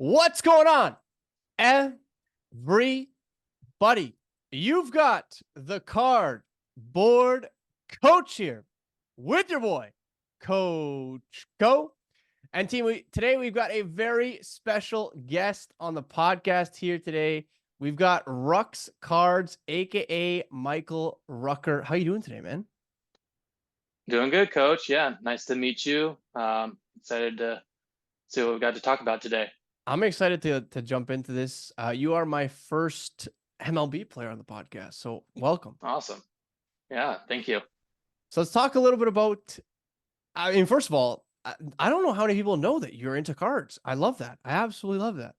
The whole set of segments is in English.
What's going on, everybody? You've got the card board coach here with your boy, Coach Go. And team, today we've got a very special guest on the podcast here today. We've got Rux Cards, aka Michael Rucker. How you doing today, man? Doing good, Coach. Yeah, nice to meet you. Excited to see what we've got to talk about today. I'm excited to jump into this. You are my first MLB player on the podcast, so welcome. Awesome. Yeah, thank you. So let's talk a little bit about. I mean, first of all, I don't know how many people know that you're into cards. I love that. I absolutely love that.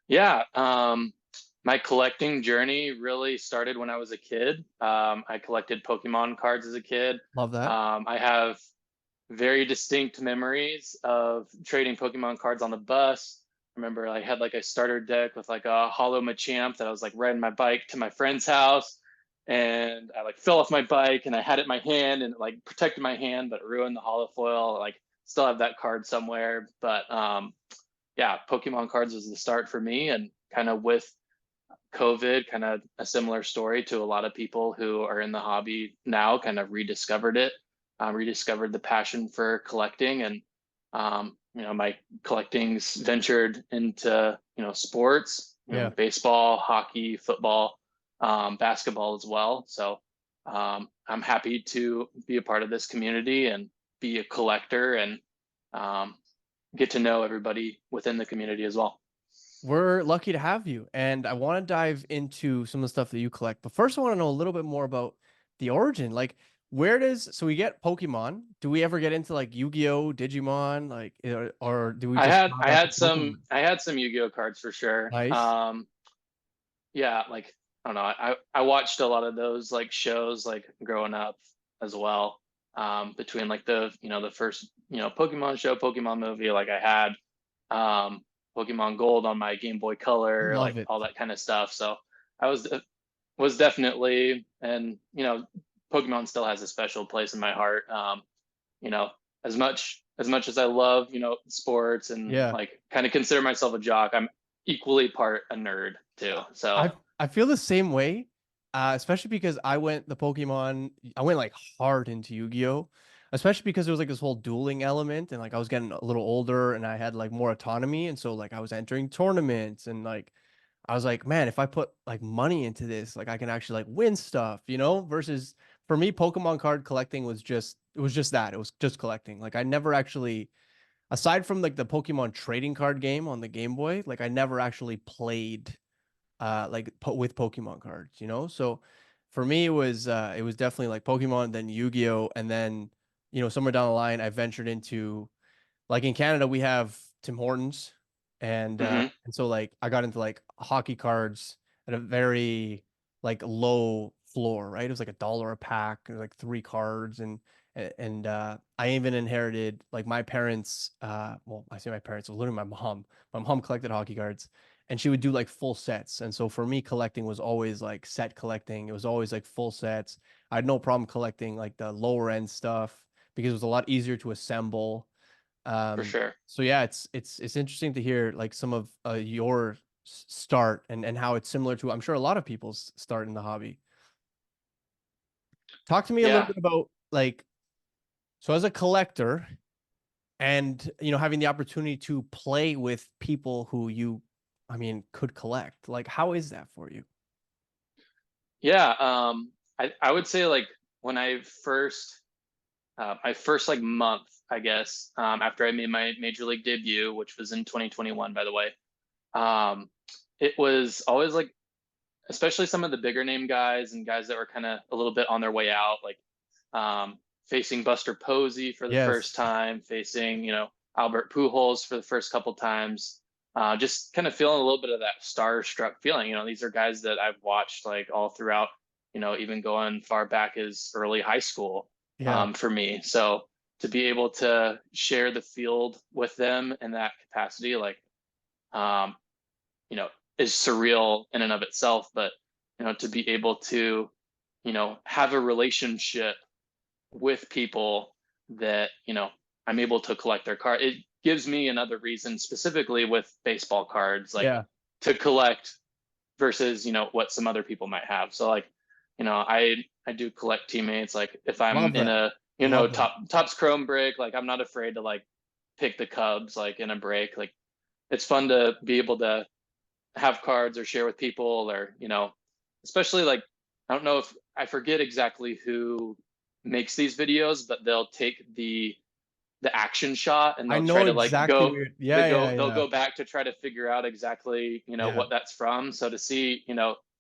Yeah, my collecting journey really started when I was a kid. I collected Pokemon cards as a kid. Love that. I have very distinct memories of trading Pokemon cards on the bus. I remember I had like a starter deck with like a hollow Machamp that I was like riding my bike to my friend's house, and I like fell off my bike and I had it in my hand and it, like protected my hand but ruined the hollow foil. Like still have that card somewhere, but yeah, Pokemon cards was the start for me, and kind of with COVID, kind of a similar story to a lot of people who are in the hobby now, kind of rediscovered it, rediscovered the passion for collecting. And, my collecting's ventured into, sports, Yeah. baseball, hockey, football, basketball as well. So I'm happy to be a part of this community and be a collector and get to know everybody within the community as well. We're lucky to have you. And I want to dive into some of the stuff that you collect. But first, I want to know a little bit more about the origin. Like, so we get Pokemon. Do we ever get into like Yu-Gi-Oh, Digimon, like, or do we I just had stop I at had the Pokemon? some Yu-Gi-Oh cards for sure. Nice. Yeah, like I don't know. I watched a lot of those like shows like growing up as well. Between like the first Pokemon show, Pokemon movie, like I had Pokemon Gold on my Game Boy Color, Love like it. all that kind of stuff. So I was definitely, and Pokemon still has a special place in my heart. You know, as much as I love, sports and Yeah. like kind of consider myself a jock, I'm equally part a nerd too. So I feel the same way, especially because I went like hard into Yu-Gi-Oh, especially because there was like this whole dueling element, and like I was getting a little older and I had like more autonomy, and so like I was entering tournaments, and like I was like, man, if I put like money into this, like I can actually like win stuff, versus for me, Pokemon card collecting was just that. It was just collecting. Like I never actually, aside from like the Pokemon trading card game on the Game Boy, like I never actually played with Pokemon cards. So for me it was definitely like Pokemon, then Yu-Gi-Oh, and then somewhere down the line I ventured into, like, in Canada we have Tim Hortons, and mhm. so like I got into like hockey cards at a very like low floor, right? It was like $1 a pack, it was like 3 cards, and I even inherited like my parents, well, I say my parents, it was literally my mom. My mom collected hockey cards, and she would do like full sets. And so for me, collecting was always like set collecting. It was always like full sets. I had no problem collecting like the lower end stuff because it was a lot easier to assemble. For um sure. so yeah, it's interesting to hear like some of your start, and how it's similar to, I'm sure, a lot of people's start in the hobby. Talk to me a little Yeah. bit about, like, so as a collector, and having the opportunity to play with people who you, I mean, could collect, like, how is that for you? Yeah. I would say like when my first like month, I guess, after I made my major league debut, which was in 2021, by the way, um, it was always like, especially some of the bigger name guys and guys that were kind of a little bit on their way out, like facing Buster Posey for the first Yes. time, facing, Albert Pujols for the first couple times, just kind of feeling a little bit of that starstruck feeling. These are guys that I've watched like all throughout, even going far back as early high school, Yeah. for me. So to be able to share the field with them in that capacity, like, um, you know, is surreal in and of itself. But, to be able to, have a relationship with people that, I'm able to collect their card. gives me another reason, specifically with baseball cards, like Yeah. to collect versus, what some other people might have. So like, I do collect teammates. Like if I'm Love in that. a, Love that. Topps Chrome break, like I'm not afraid to like pick the Cubs like in a break. Like it's fun to be able to have cards or share with people, or especially like, I don't know, if I forget exactly who makes these videos, but they'll take the action shot and I they'll try know to like exactly go where yeah, yeah, they'll yeah. go back to try to figure out exactly Yeah. what that's from. So to see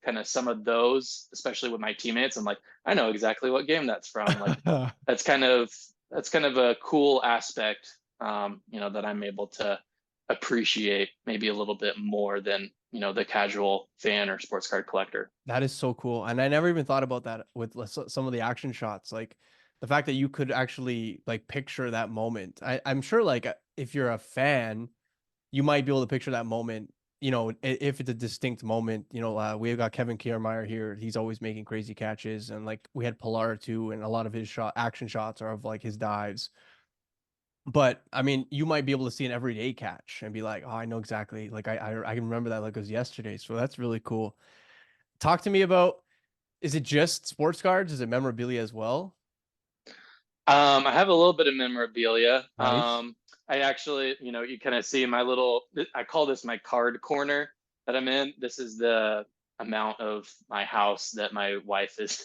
kind of some of those, especially with my teammates, I'm like, I know exactly what game that's from. Like that's kind of a cool aspect, that I'm able to appreciate maybe a little bit more than the casual fan or sports card collector. That is so cool. And I never even thought about that with some of the action shots. Like the fact that you could actually like picture that moment. I'm sure like if you're a fan, you might be able to picture that moment, if it's a distinct moment. We've got Kevin Kiermaier here. He's always making crazy catches. And like we had Pilar too, and a lot of his action shots are of like his dives. But I mean, you might be able to see an everyday catch and be like, oh, I know exactly. Like I can remember that like it was yesterday. So that's really cool. Talk to me about, is it just sports cards? Is it memorabilia as well? I have a little bit of memorabilia. Nice. I actually, you kind of see my little, I call this my card corner that I'm in. This is the amount of my house that my wife is.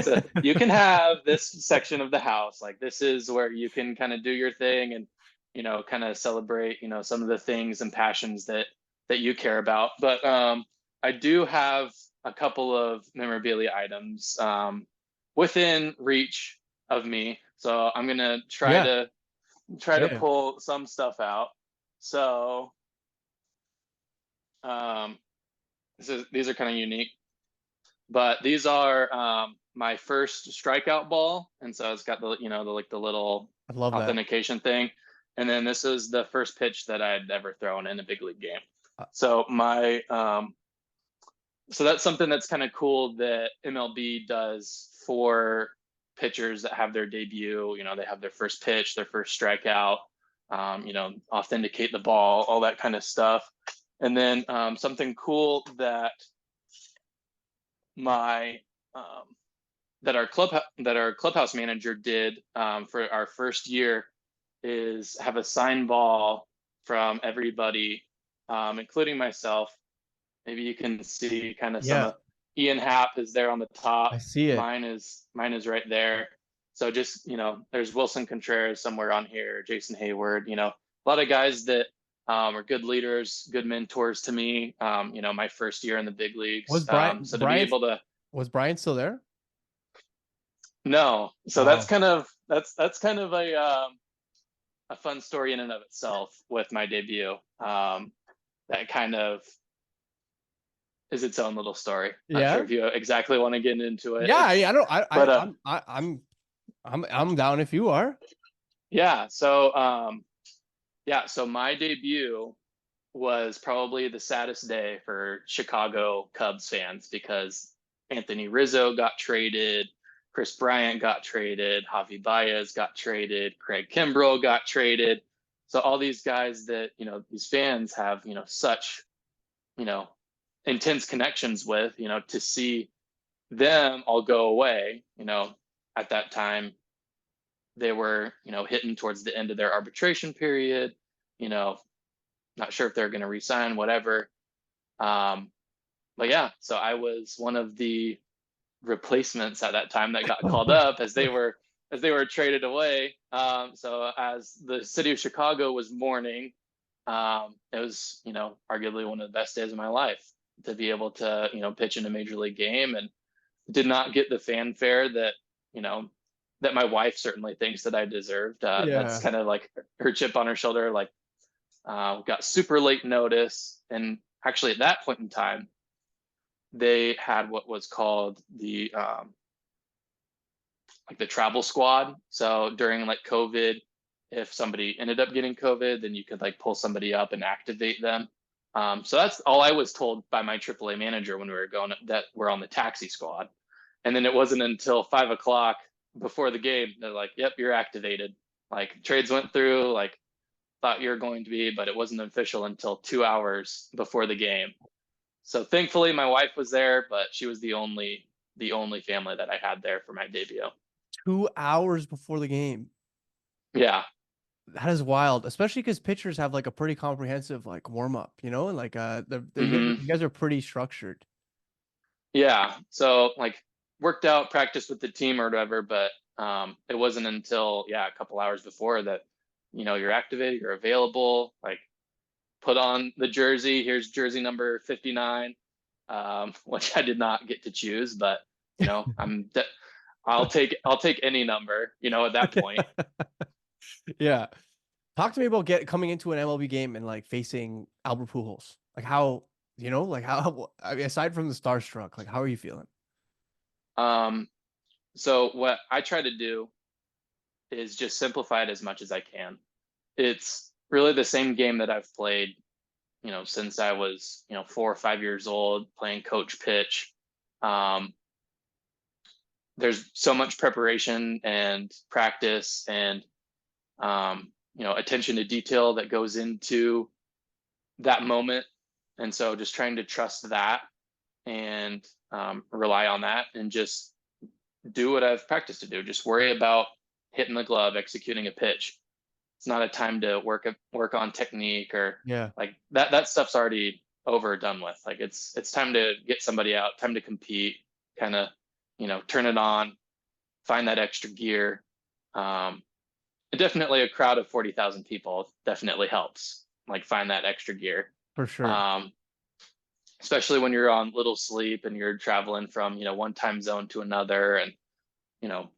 So you can have this section of the house. Like this is where you can kind of do your thing and, kind of celebrate, some of the things and passions that you care about. But I do have a couple of memorabilia items within reach of me. So I'm gonna Yeah. try to Yeah. pull some stuff out. So um, these are kind of unique, but these are my first strikeout ball, and so it's got the the little I love that. authentication thing, and then this is the first pitch that I'd ever thrown in a big league game. Uh, So my so that's something that's kind of cool that MLB does for pitchers that have their debut. They have their first pitch, their first strikeout, authenticate the ball, all that kind of stuff. And then something cool that my that our clubhouse manager did for our first year is have a sign ball from everybody, including myself. Maybe you can see kind of some yeah, of Ian Happ is there on the top. I see it. Mine is right there. So just, there's Wilson Contreras somewhere on here, Jason Hayward, a lot of guys that are good leaders, good mentors to me. My first year in the big leagues. Was Brian So to be Brian able to was Brian still there? no, so Oh, that's kind of a fun story in and of itself with my debut. That kind of is its own little story. Not sure yeah. if you exactly want to get into it. Yeah, I don't But I'm down if you are. yeah, so my debut was probably the saddest day for Chicago Cubs fans because Anthony Rizzo got traded, Chris Bryant got traded, Javi Baez got traded, Craig Kimbrell got traded. So all these guys that, these fans have, such, you know, intense connections with, to see them all go away, at that time they were, hitting towards the end of their arbitration period, you know, not sure if they're going to resign, whatever. Um, but yeah, so I was one of the replacements at that time that got called up as they were traded away. So as the city of Chicago was mourning, it was arguably one of the best days of my life to be able to pitch in a major league game, and did not get the fanfare that you know that my wife certainly thinks that I deserved. That's Yeah. kind of like her chip on her shoulder. Like got super late notice, and actually at that point in time, they had what was called the like the travel squad. So during like COVID, if somebody ended up getting COVID, then you could like pull somebody up and activate them. So that's all I was told by my AAA manager when we were going, that we're on the taxi squad. And then it wasn't until 5 o'clock before the game they're like, "Yep, you're activated." Like trades went through, like thought you were going to be, but it wasn't official until 2 hours before the game. So thankfully my wife was there, but she was the only family that I had there for my debut. 2 hours before the game. Yeah. That is wild, especially because pitchers have like a pretty comprehensive like warm up, you know, and like Hmm. you guys are pretty structured. Yeah. So like worked out, practiced with the team or whatever, but it wasn't until a couple hours before that you're activated, you're available, like put on the jersey. Here's jersey number 59, which I did not get to choose, but I'll take any number, at that point. Yeah. Talk to me about coming into an MLB game and like facing Albert Pujols. Like how, like how, I mean, aside from the starstruck, like how are you feeling? Um, so what I try to do is just simplify it as much as I can. It's really the same game that I've played, since I was, 4 or 5 years old, playing coach pitch. Um, there's so much preparation and practice and attention to detail that goes into that moment, and so just trying to trust that and rely on that and just do what I've practiced to do. Just worry about hitting the glove, executing a pitch. It's not a time to work on technique or Yeah, like that. That stuff's already over, done with. Like it's time to get somebody out, time to compete, kind of turn it on, find that extra gear. Um, Definitely a crowd of 40,000 people definitely helps. Like find that extra gear. for sure. Um, Especially when you're on little sleep and you're traveling from one time zone to another, and you know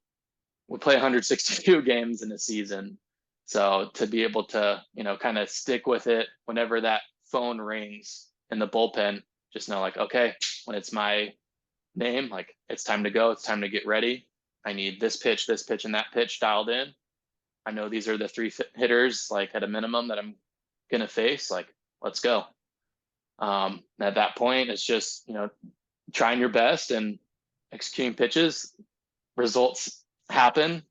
we play 162 games in a season, so to be able to kind of stick with it whenever that phone rings in the bullpen, just know like, okay, when it's my name, like it's time to go, it's time to get ready. I need this pitch and that pitch dialed in. I know these are the three hitters like at a minimum that I'm gonna face, like let's go. At that point, it's just trying your best and executing pitches. Results happen.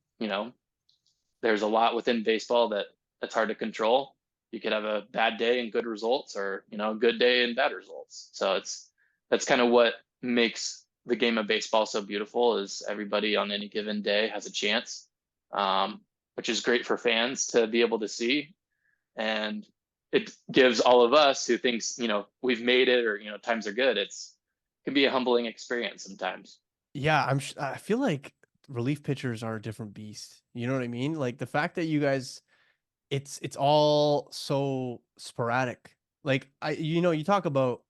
There's a lot within baseball that's hard to control. You could have a bad day and good results, or a good day and bad results. So that's kind of what makes the game of baseball so beautiful. Is everybody on any given day has a chance, which is great for fans to be able to see, and it gives all of us who thinks we've made it, or times are good. It can be a humbling experience sometimes. Yeah, I feel like relief pitchers are a different beast. You know what I mean? Like the fact that you guys, it's all so sporadic. Like you talk about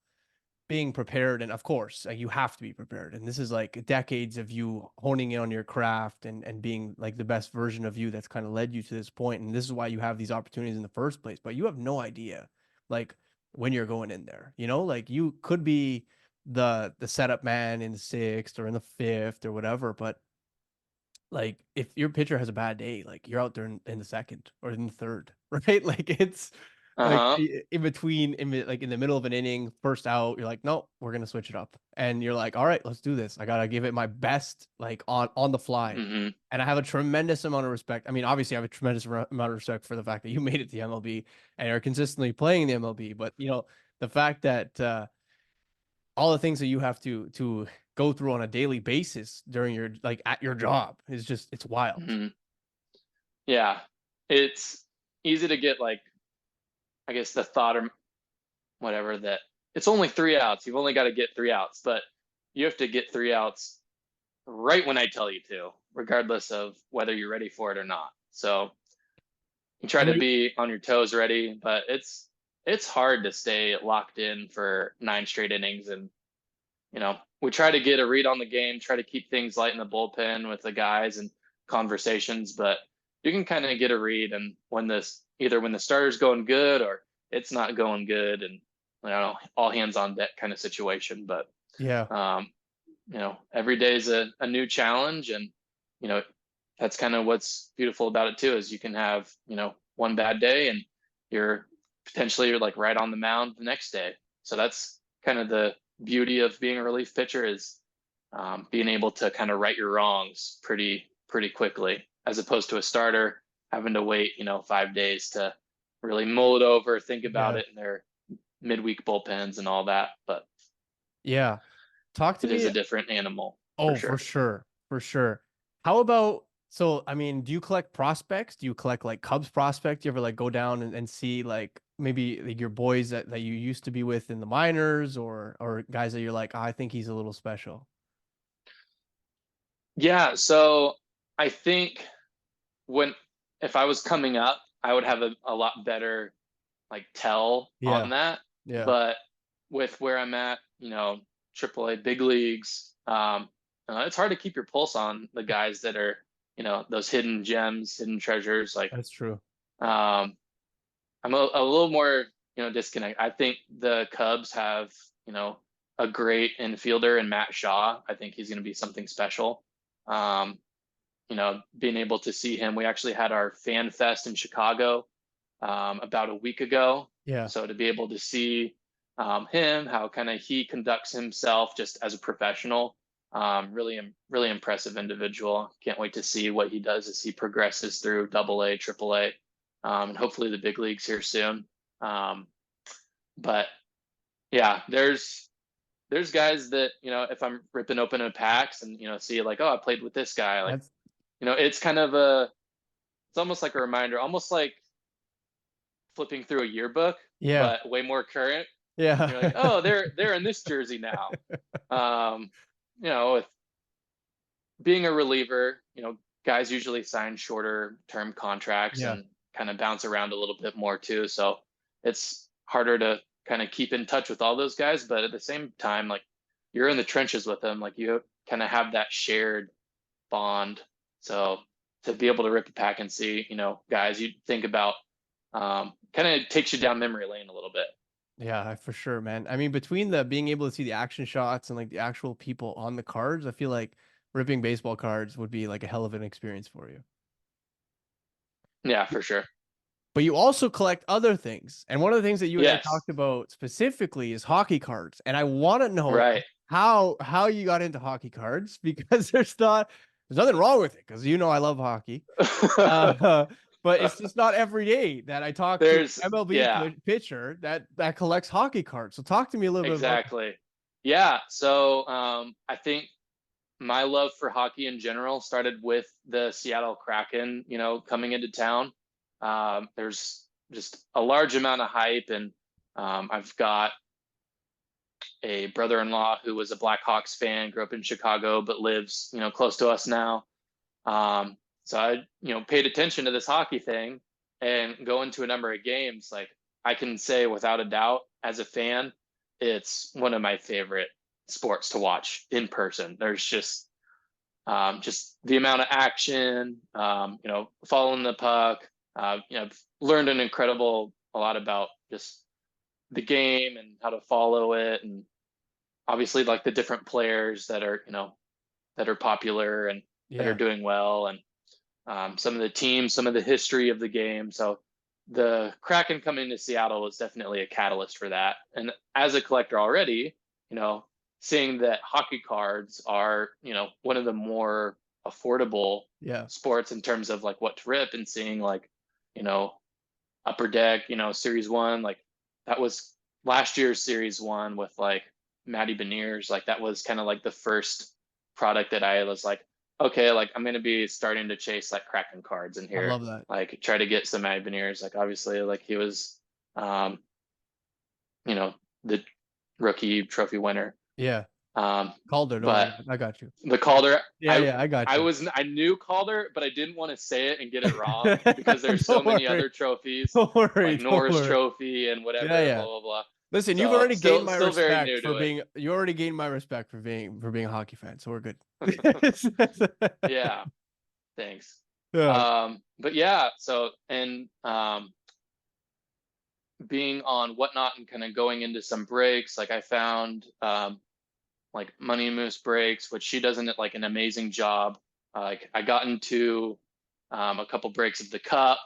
being prepared, and of course you have to be prepared, and this is like decades of you honing in on your craft and being like the best version of you that's kind of led you to this point, and this is why you have these opportunities in the first place, but you have no idea like when you're going in there, like you could be the setup man in the sixth or in the fifth or whatever, but like if your pitcher has a bad day, like you're out there in the second or in the third, right? Like it's Uh like huh. in between, like in the middle of an inning, first out, you're like, no, we're gonna switch it up, and you're like, all right, let's do this. I gotta give it my best, like on the fly. Hmm. And I have a tremendous amount of respect. I mean, obviously, I have a tremendous amount of respect for the fact that you made it to the MLB and are consistently playing the MLB. But the fact that all the things that you have to go through on a daily basis during your like at your job is just it's wild. Hmm. Yeah, it's easy to get like, I guess, the thought or whatever that it's only 3 outs. You've only got to get 3 outs, but you have to get 3 outs right when I tell you to, regardless of whether you're ready for it or not. So you try And to when be on your toes ready, but it's hard to stay locked in for 9 straight innings. And we try to get a read on the game, try to keep things light in the bullpen with the guys and conversations, but you can kind of get a read, and when the starter's going good or it's not going good, and all hands on deck kind of situation. But yeah, um, every day is a new challenge, and you know that's kind of what's beautiful about it too, is you can have one bad day and you're like right on the mound the next day. So that's kind of the beauty of being a relief pitcher, is being able to kind of right your wrongs pretty quickly, as opposed to a starter having to wait 5 days to really mull it over, think about Yeah. it in their midweek bullpens and all that. But Yeah. Talk to it is me. a different animal for Oh, for sure. sure. For sure. How about, so I mean, do you collect prospects? Do you collect like Cubs prospects? Do you ever like go down and see like maybe like your boys that you used to be with in the minors, or guys that you're like, "Oh, I think he's a little special." Yeah, so I think when if I was coming up, I would have a lot better like tell on Yeah. that. Yeah. But with where I'm at, AAA big leagues, it's hard to keep your pulse on the guys that are, those hidden gems, hidden treasures. Like, That's true. um, I'm a little more, disconnect. I think the Cubs have, a great infielder in Matt Shaw. I think he's going to be something special. Um, being able to see him, we actually had our fan fest in Chicago about a week ago. Yeah. So to be able to see him, how kind of he conducts himself just as a professional, really impressive individual. Can't wait to see what he does as he progresses through Double A, Triple A, and hopefully the big leagues here soon. Um, but yeah, there's guys that if I'm ripping open a packs and see like, oh, I played with this guy, like That's it's kind of a it's almost like a reminder, almost like flipping through a yearbook, yeah. but way more current. And you're like, Yeah. oh, they're in this jersey now. Um, with being a reliever, guys usually sign shorter term contracts Yeah. and kind of bounce around a little bit more too. So it's harder to kind of keep in touch with all those guys, but at the same time, like you're in the trenches with them, like you kind of have that shared bond. So to be able to rip a pack and see, guys you think about, kind of takes you down memory lane a little bit. Yeah, for sure, man. I mean, between the being able to see the action shots and like the actual people on the cards, I feel like ripping baseball cards would be like a hell of an experience for you. Yeah, for sure. But you also collect other things. And one of the things that you and I Yes. talked about specifically is hockey cards. And I want to know Right. how you got into hockey cards because there's nothing wrong with it because I love hockey. Uh, but it's just not every day that I talk to There's an MLB yeah, pitcher that collects hockey cards. So talk to me a little bit about that. exactly. Yeah, so I think my love for hockey in general started with the Seattle Kraken, coming into town. There's just a large amount of hype, and I've got a brother-in-law who was a Blackhawks fan, grew up in Chicago, but lives, close to us now. So I, paid attention to this hockey thing and going to a number of games. Like I can say without a doubt, as a fan, it's one of my favorite sports to watch in person. There's just the amount of action, following the puck. I've learned a lot about just the game and how to follow it, and obviously like the different players that are popular and that are Yeah. doing well, and some of the teams, some of the history of the game. So the Kraken coming to Seattle was definitely a catalyst for that. And as a collector already, you know, seeing that hockey cards are, one of the more affordable Yeah. sports in terms of like what to rip, and seeing like, you know, Upper Deck, Series One, like that was last year's Series One with like Matty Beniers. Like that was kind of like the first product that I was like, okay, like I'm gonna be starting to chase like Kraken cards in I here, love that. like try to get some Matty Beniers. Like obviously, like he was, um, you know, the rookie trophy winner. Yeah. Um, Calder, don't but worry. I got you. the Calder, Yeah, yeah, I got you. I knew Calder, but I didn't want to say it and get it wrong because there's so Don't many worry. other trophies Don't worry. like Don't Norris worry. Trophy and Yeah, whatever, blah yeah. blah blah. Listen, you've So already gained my still very respect new for to it. being you already gained my respect for being a hockey fan, so we're good. Yeah, thanks. Yeah. But yeah, so and being on Whatnot and kind of going into some breaks, like I found like Money Moose breaks, which she does like an amazing job. Like I got into a couple breaks of the cup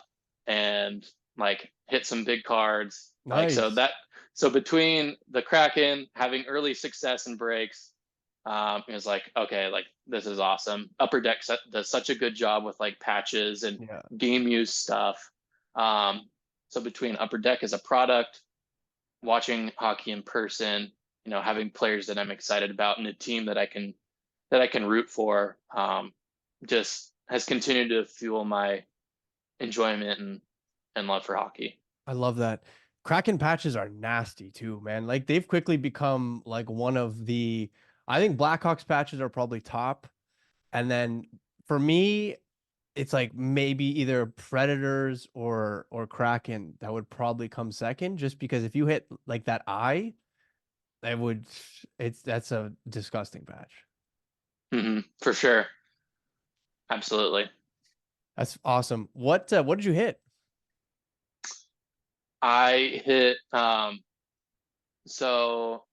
and like hit some big cards. Like Nice. so between the Kraken having early success in breaks, it was like, okay, like this is awesome. Upper Deck does such a good job with like patches and Yeah. game use stuff. Um, So between Upper Deck as a product, watching hockey in person, having players that I'm excited about and a team that I can root for, just has continued to fuel my enjoyment and love for hockey. I love that. Kraken patches are nasty too, man. Like they've quickly become like one of the I think Blackhawks patches are probably top. And then for me, it's like maybe either Predators or Kraken that would probably come second, just because if you hit like that eye, that would that's a disgusting patch. For sure. Absolutely. That's awesome. What did you hit? I hit so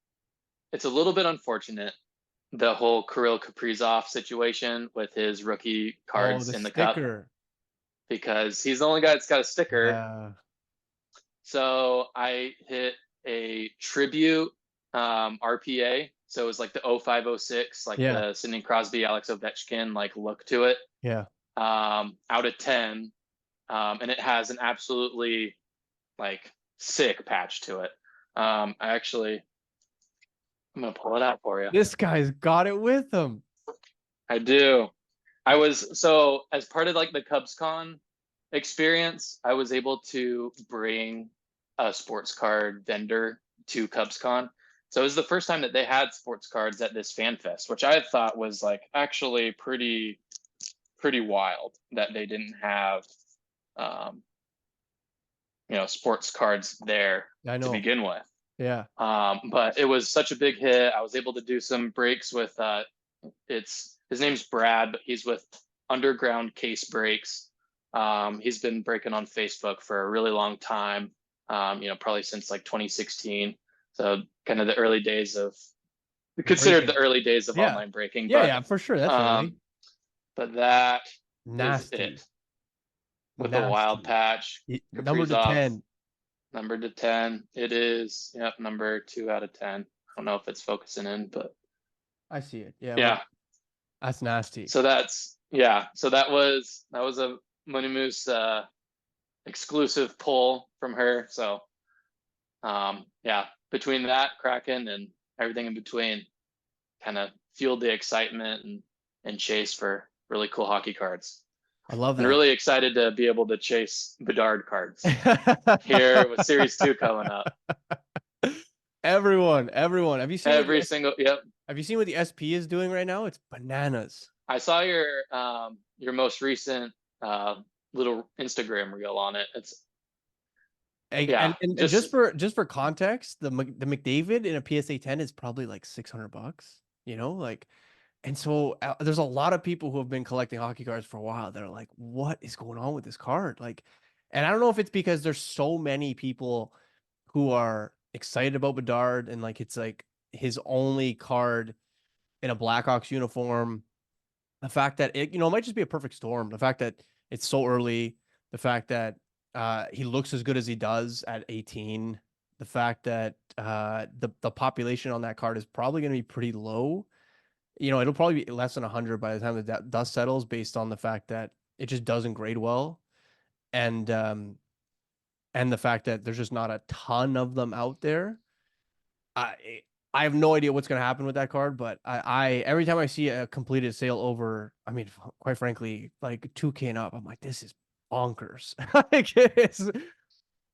it's a little bit unfortunate, the whole Kirill Kaprizov situation with his rookie Oh, cards the in the cup, sticker. because he's the only guy that's got a sticker. Yeah. So I hit a tribute RPA. So it was like the 0506, like Yeah. the Sidney Crosby, Alex Ovechkin like look to it. Yeah. Out of 10. And it has an absolutely like sick patch to it. I'm gonna pull it out for you. This guy's got it with him. I do. I was so as part of like the CubsCon experience, I was able to bring a sports card vendor to CubsCon. So it was the first time that they had sports cards at this fan fest, which I thought was like actually pretty wild that they didn't have um, sports cards there I to know. begin with. Yeah. But it was such a big hit. I was able to do some breaks with it's his name's Brad, but he's with Underground Case Breaks. He's been breaking on Facebook for a really long time. Probably since like 2016. So kind of the early days of considered the Breaking. early days of Yeah. online breaking. Yeah, But yeah, for sure. That's early. um, but that is Nasty. it with a wild Nasty. patch. Number to Kaprizov, 10. number to 10. It is, yep, number 2 out of 10. I don't know if it's focusing in, but I see it. Yeah, yeah. that's nasty. So that was a Money Moose exclusive pull from her. So yeah, between that Kraken and everything in between, kind of fueled the excitement and chase for really cool hockey cards. I love And that. really excited to be able to chase Bedard cards here with Series 2 coming up. Everyone. Every single, yep. Have you seen what the SP is doing right now? It's bananas. I saw your most recent little Instagram reel on it. It's yeah, And just just for context, the McDavid in a PSA 10 is probably like $600, like, and so there's a lot of people who have been collecting hockey cards for a while that are like, what is going on with this card? Like, and I don't know if it's because there's so many people who are excited about Bedard and like it's like his only card in a Blackhawks uniform. The fact that it might just be a perfect storm. The fact that it's so early, the fact that he looks as good as he does at 18, the fact that the population on that card is probably going to be pretty low. It'll probably be less than 100 by the time the dust settles, based on the fact that it just doesn't grade well, and and the fact that there's just not a ton of them out there. I have no idea what's going to happen with that card, but I every time I see a completed sale over, I mean, quite frankly, like 2K and up, I'm like, this is bonkers. Like, it's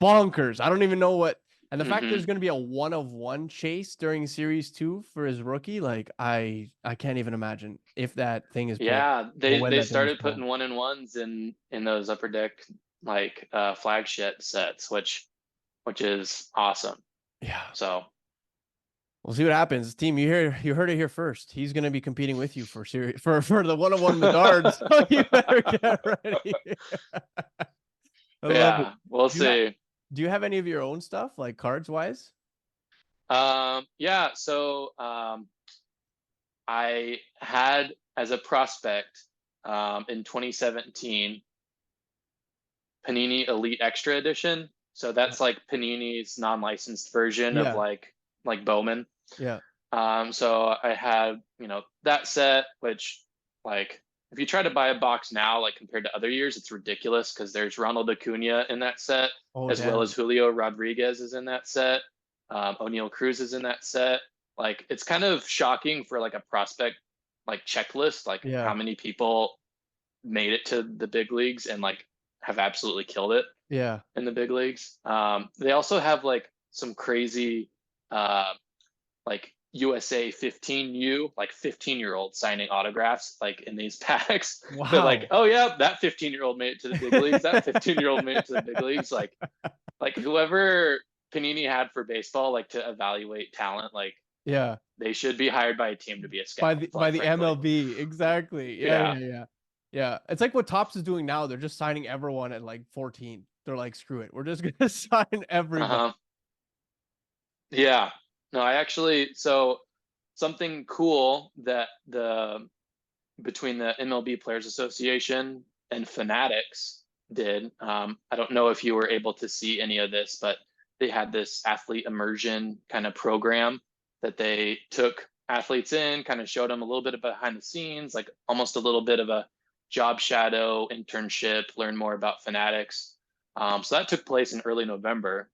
bonkers. I don't even know what. And the fact there's going to be a 1-of-1 chase during Series 2 for his rookie, like I can't even imagine if that thing is pulled, yeah, or they when they that thing is started pulled. putting 1-in-1s in those Upper Deck like flagship sets, which is awesome. Yeah. So We'll see what happens. Team, you heard it here first. He's going to be competing with you for series for the 1-of-1 Bedard. So you better get ready. I love it. yeah, we'll Do you have see. do you have any of your own stuff, like cards wise? Yeah, so I had as a prospect in 2017 Panini Elite Extra Edition. So that's like Panini's non-licensed version of Yeah, like Bowman. yeah, So I had that set, which like if you try to buy a box now, like compared to other years, it's ridiculous because there's Ronald Acuna in that set, Oh as well as damn. Julio Rodriguez is in that set. O'Neal Cruz is in that set. Like it's kind of shocking for like a prospect like checklist, like how Yeah. many people made it to the big leagues and like have absolutely killed it Yeah. in the big leagues. They also have like some crazy uh, like USA 15U, like 15-year-old signing autographs like in these packs. They're like, Wow. oh yeah, that 15-year-old made it to the big leagues. That 15-year-old made it to the big leagues. Like whoever Panini had for baseball, like to evaluate talent, like Yeah. they should be hired by a team to be a By scout, the like frankly. MLB. Exactly. Yeah, Yeah. yeah, yeah. Yeah. It's like what Topps is doing now. They're just signing everyone at like 14. They're like, screw it. We're just gonna sign everybody. Uh-huh. Yeah. No, I actually so something cool that the between the MLB Players Association and Fanatics did. I don't know if you were able to see any of this, but they had this athlete immersion kind of program that they took athletes in, kind of showed them a little bit of behind the scenes, like almost a little bit of a job shadow internship, learn more about Fanatics. So that took place in early November.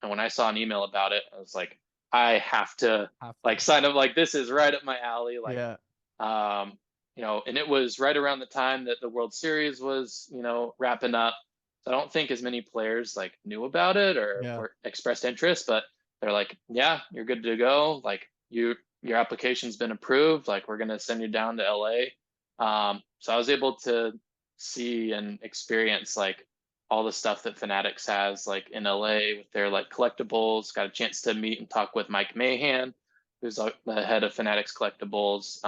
And when I saw an email about it, I was like, I have to Have like to. sign up. Like this is right up my alley. Like, Yeah. um, and it was right around the time that the World Series was, wrapping up. So I don't think as many players like knew about it Yeah. or expressed interest, but they're like, yeah, you're good to go. Like your application's been approved. Like we're gonna send you down to LA. So I was able to see and experience like all the stuff that Fanatics has like in LA with their like collectibles. Got a chance to meet and talk with Mike Mahan, who's the head of Fanatics Collectibles.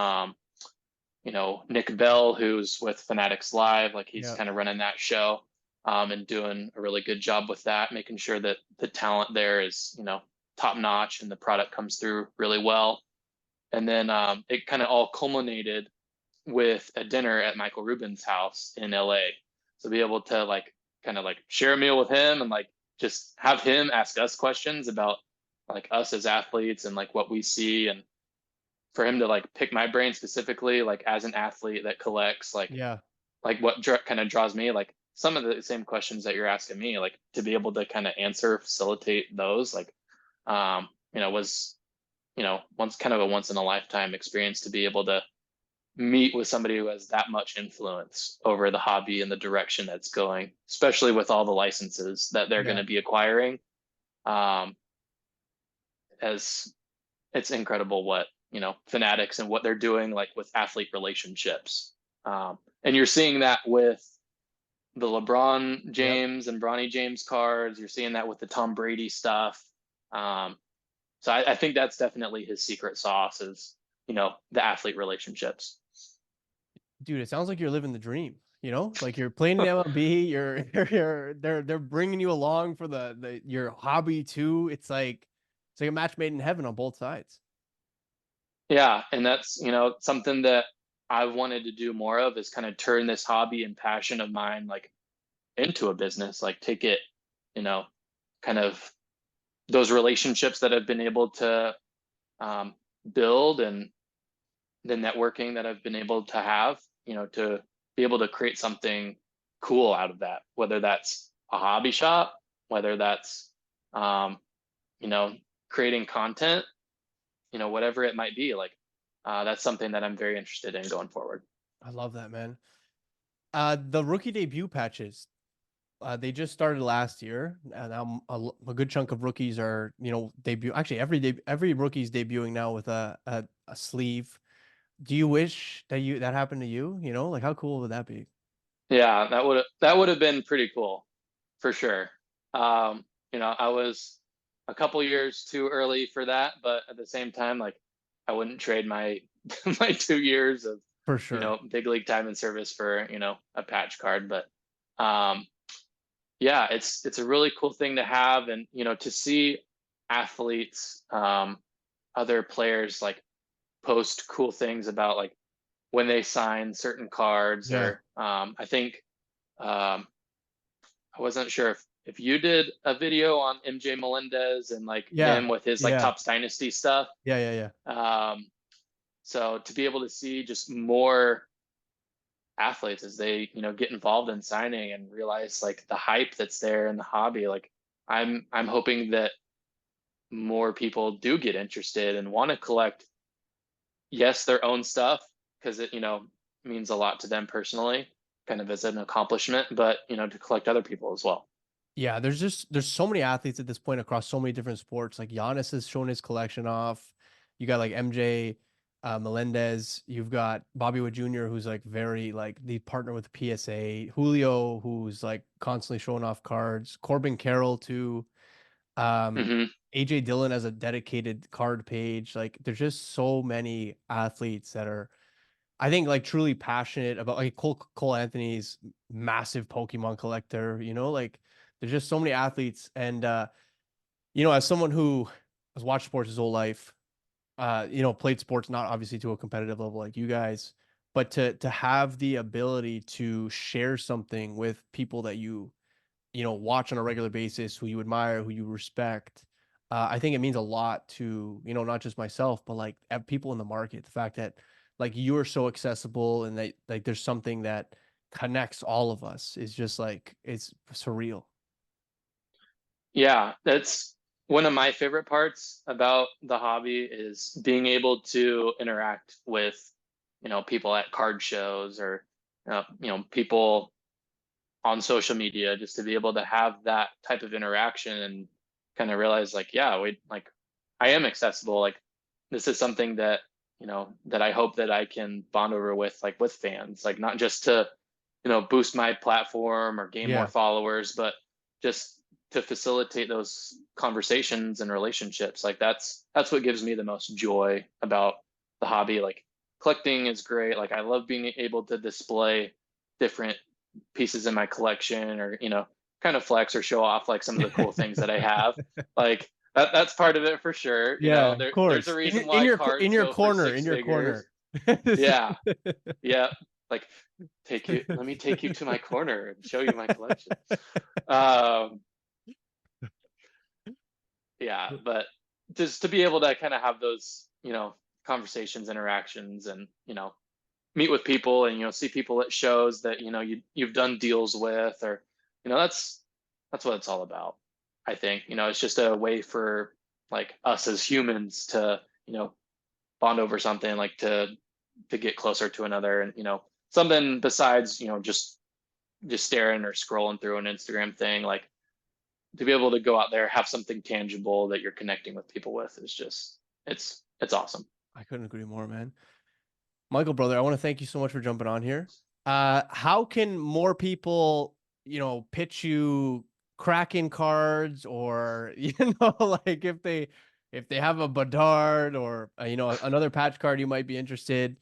Nick Bell, who's with Fanatics Live, like he's Yeah. kind of running that show, and doing a really good job with that, making sure that the talent there is, top notch and the product comes through really well. And then it kind of all culminated with a dinner at Michael Rubin's house in LA. So be able to like kind of like share a meal with him and like just have him ask us questions about like us as athletes and like what we see and for him to like pick my brain specifically, like as an athlete that collects, Yeah. like what kind of draws me, like some of the same questions that you're asking me, like to be able to kind of answer, facilitate those, like, was once kind of a once in a lifetime experience to be able to meet with somebody who has that much influence over the hobby and the direction that's going, especially with all the licenses that they're going Yeah. to be acquiring. Um, as it's incredible what Fanatics and what they're doing like with athlete relationships, and you're seeing that with the LeBron Yep. James and Bronny James cards. You're seeing that with the Tom Brady stuff. um, so I think that's definitely his secret sauce is the athlete relationships. Dude, it sounds like you're living the dream. Like you're playing in MLB, they're bringing you along for the your hobby too. It's like a match made in heaven on both sides. Yeah, and that's something that I've wanted to do more of is kind of turn this hobby and passion of mine like into a business, like take it, you know, kind of those relationships that I've been able to um, build and the networking that I've been able to have, to be able to create something cool out of that, whether that's a hobby shop, whether that's, um, you know, creating content, whatever it might be. Like, that's something that I'm very interested in going forward. I love that, man. The rookie debut patches, they just started last year, and now a good chunk of rookies are, debut. Actually, every rookie's debuting now with a sleeve. Do you wish that happened to you? Like how cool would that be? Yeah, that would have been pretty cool for sure. I was a couple years too early for that, but at the same time, like I wouldn't trade my my 2 years of For sure. big league time and service for a patch card. But um, yeah, it's a really cool thing to have, and to see athletes, other players like post cool things about like when they sign certain cards, Yeah. or I think um, I wasn't sure if you did a video on MJ Melendez and like Yeah. him with his like Yeah. Topps Dynasty stuff. Yeah. Yeah. Yeah. Um, so to be able to see just more athletes as they, get involved in signing and realize like the hype that's there in the hobby. Like I'm hoping that more people do get interested and want to collect, yes, their own stuff, because it, means a lot to them personally, kind of as an accomplishment, but to collect other people as well. Yeah, there's so many athletes at this point across so many different sports. Like Giannis has shown his collection off. You got like MJ, Melendez. You've got Bobby Wood Jr., who's like very like the partner with PSA. Julio, who's like constantly showing off cards. Corbin Carroll too. Um, Hmm. AJ Dillon has a dedicated card page. Like there's just so many athletes that are, I think, like truly passionate about, like Cole Anthony's massive Pokemon collector, like there's just so many athletes. And as someone who has watched sports his whole life, played sports not obviously to a competitive level like you guys, but to have the ability to share something with people that you watch on a regular basis, who you admire, who you respect. I think it means a lot to, not just myself, but like people in the market. The fact that like you're so accessible and that like there's something that connects all of us is just like it's surreal. Yeah, that's one of my favorite parts about the hobby is being able to interact with, people at card shows or, people on social media, just to be able to have that type of interaction and kind of realize like, yeah, we like, I am accessible. Like this is something that, that I hope that I can bond over with, like with fans, like not just to, boost my platform or gain more Yeah, followers, but just to facilitate those conversations and relationships. Like that's what gives me the most joy about the hobby. Like collecting is great. Like I love being able to display different pieces in my collection, or kind of flex or show off like some of the cool things that I have. Like that's part of it for sure. yeah, of There's a course. reason why In cards your go for corner, six in your figures. corner. Yeah, yeah. Like let me take you to my corner and show you my collection. um yeah, but just to be able to kind of have those, conversations, interactions, and meet with people and see people at shows that you've done deals with, or that's what it's all about. I think it's just a way for like us as humans to bond over something, like to get closer to another, and something besides just staring or scrolling through an Instagram thing. Like to be able to go out there, have something tangible that you're connecting with people with is just it's awesome. I couldn't agree more, man. Michael, brother, I want to thank you so much for jumping on here. How can more people, pitch you Kraken cards, or like if they have a Bedard, or another patch card you might be interested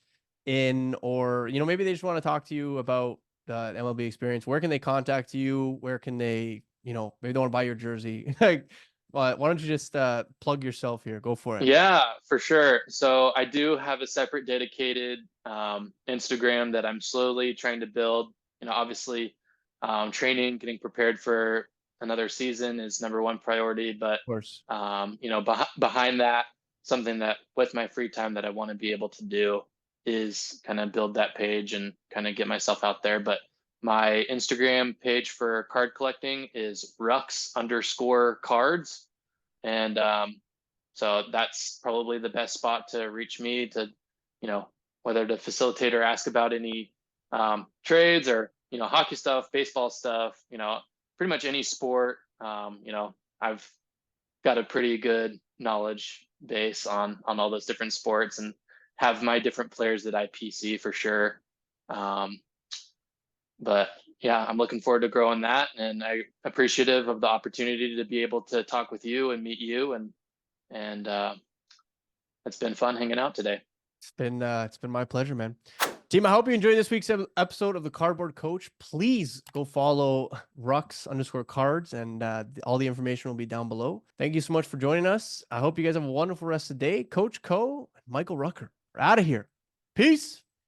in, or maybe they just want to talk to you about the MLB experience. Where can they contact you? Where can they, maybe they want to buy your jersey? Like, why don't you just plug yourself here? Go for it. Yeah, for sure. So I do have a separate dedicated Instagram that I'm slowly trying to build. Obviously, training, getting prepared for another season is number one priority. But Of course. behind that, something that with my free time that I want to be able to do is kind of build that page and kind of get myself out there. But my Instagram page for card collecting is rucks_cards. And so that's probably the best spot to reach me to, whether to facilitate or ask about any trades, or, hockey stuff, baseball stuff, pretty much any sport. I've got a pretty good knowledge base on all those different sports, and have my different players that I PC for sure. Um, but yeah, I'm looking forward to growing that, and I appreciative of the opportunity to be able to talk with you and meet you, and it's been fun hanging out today. It's been my pleasure, man. Team, I hope you enjoyed this week's episode of the Cardboard Coach. Please go follow Rucks_cards, and all the information will be down below. Thank you so much for joining us. I hope you guys have a wonderful rest of the day. Coach Co and Michael Rucker are out of here. Peace.